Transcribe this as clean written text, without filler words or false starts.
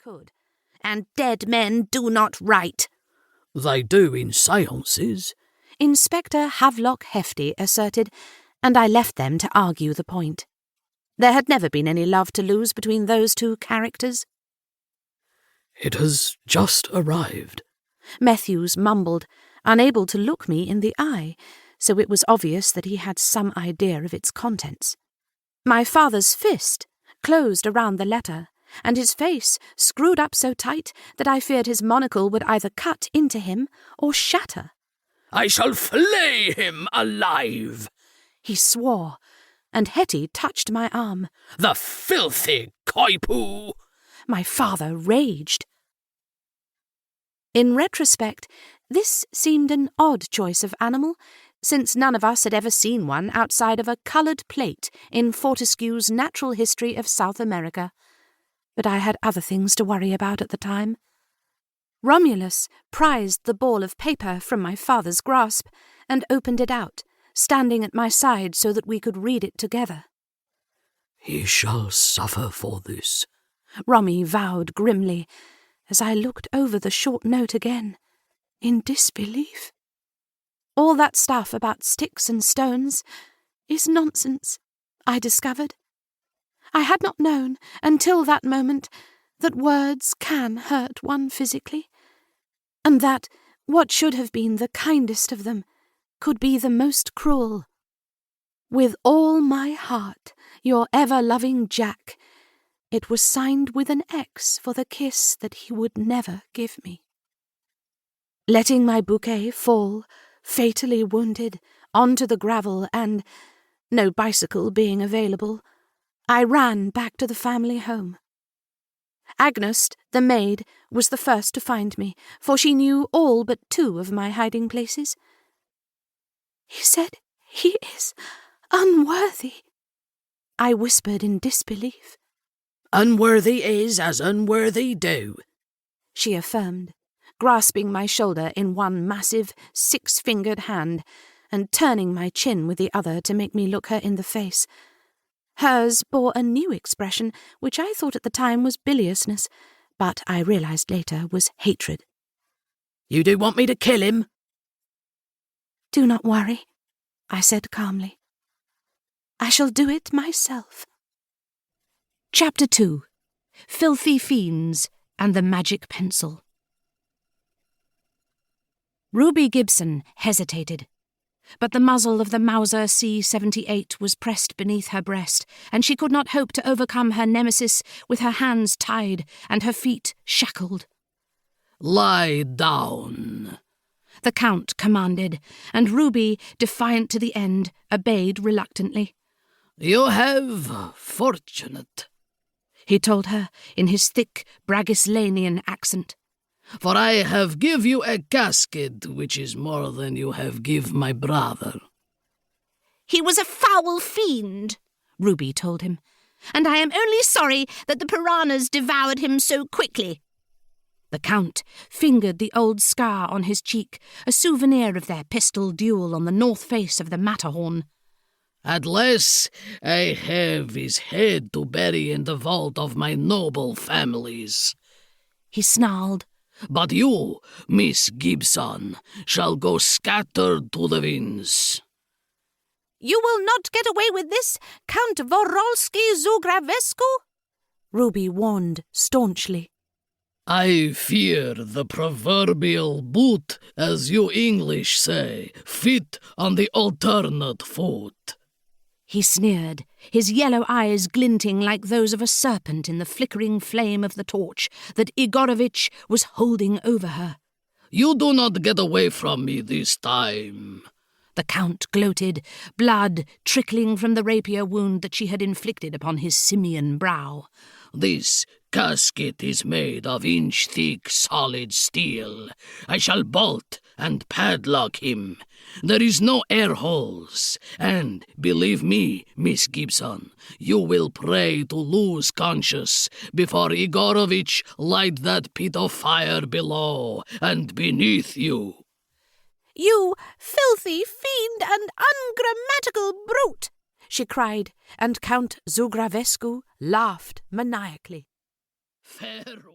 could. "And dead men do not write." "They do in séances," Inspector Havelock Hefty asserted, and I left them to argue the point. There had never been any love to lose between those two characters. "It has just arrived," Matthews mumbled, unable to look me in the eye, so it was obvious that he had some idea of its contents. My father's fist closed around the letter, and his face screwed up so tight that I feared his monocle would either cut into him or shatter. "I shall flay him alive," he swore, and Hetty touched my arm. "The filthy coypoo!" My father raged. In retrospect, this seemed an odd choice of animal, since none of us had ever seen one outside of a coloured plate in Fortescue's Natural History of South America. But I had other things to worry about at the time. Romulus prized the ball of paper from my father's grasp and opened it out, standing at my side so that we could read it together. "He shall suffer for this," Romy vowed grimly, as I looked over the short note again, in disbelief. All that stuff about sticks and stones is nonsense, I discovered. I had not known, until that moment, that words can hurt one physically, and that what should have been the kindest of them could be the most cruel. "With all my heart, your ever-loving Jack." It was signed with an X for the kiss that he would never give me. Letting my bouquet fall, fatally wounded, onto the gravel and, no bicycle being available, I ran back to the family home. Agnes, the maid, was the first to find me, for she knew all but 2 of my hiding places. "He said he is unworthy," I whispered in disbelief. "Unworthy is as unworthy do," she affirmed, grasping my shoulder in one massive 6-fingered hand and turning my chin with the other to make me look her in the face. Hers bore a new expression, which I thought at the time was biliousness, but I realized later was hatred. "You do want me to kill him?" "Do not worry," I said calmly. "I shall do it myself." Chapter 2. Filthy Fiends and the Magic Pencil. Ruby Gibson hesitated, but the muzzle of the Mauser C-78 was pressed beneath her breast, and she could not hope to overcome her nemesis with her hands tied and her feet shackled. "Lie down," the Count commanded, and Ruby, defiant to the end, obeyed reluctantly. "You have fortunate," he told her in his thick Bragislanian accent. "For I have give you a casket which is more than you have give my brother." "He was a foul fiend," Ruby told him, "and I am only sorry that the piranhas devoured him so quickly." The Count fingered the old scar on his cheek, a souvenir of their pistol duel on the north face of the Matterhorn. "Unless I have his head to bury in the vault of my noble families," he snarled. "But you, Miss Gibson, shall go scattered to the winds." "You will not get away with this, Count Vorolsky-Zugravescu," Ruby warned staunchly. "I fear the proverbial boot, as you English say, fit on the alternate foot," he sneered, his yellow eyes glinting like those of a serpent in the flickering flame of the torch that Igorovitch was holding over her. "You do not get away from me this time," the Count gloated, blood trickling from the rapier wound that she had inflicted upon his simian brow. "This casket is made of inch-thick solid steel. I shall bolt and padlock him. There is no air holes, and, believe me, Miss Gibson, you will pray to lose conscious before Igorovitch light that pit of fire below and beneath you." "You filthy fiend and ungrammatical brute!" she cried, and Count Zugravescu laughed maniacally. "Farewell."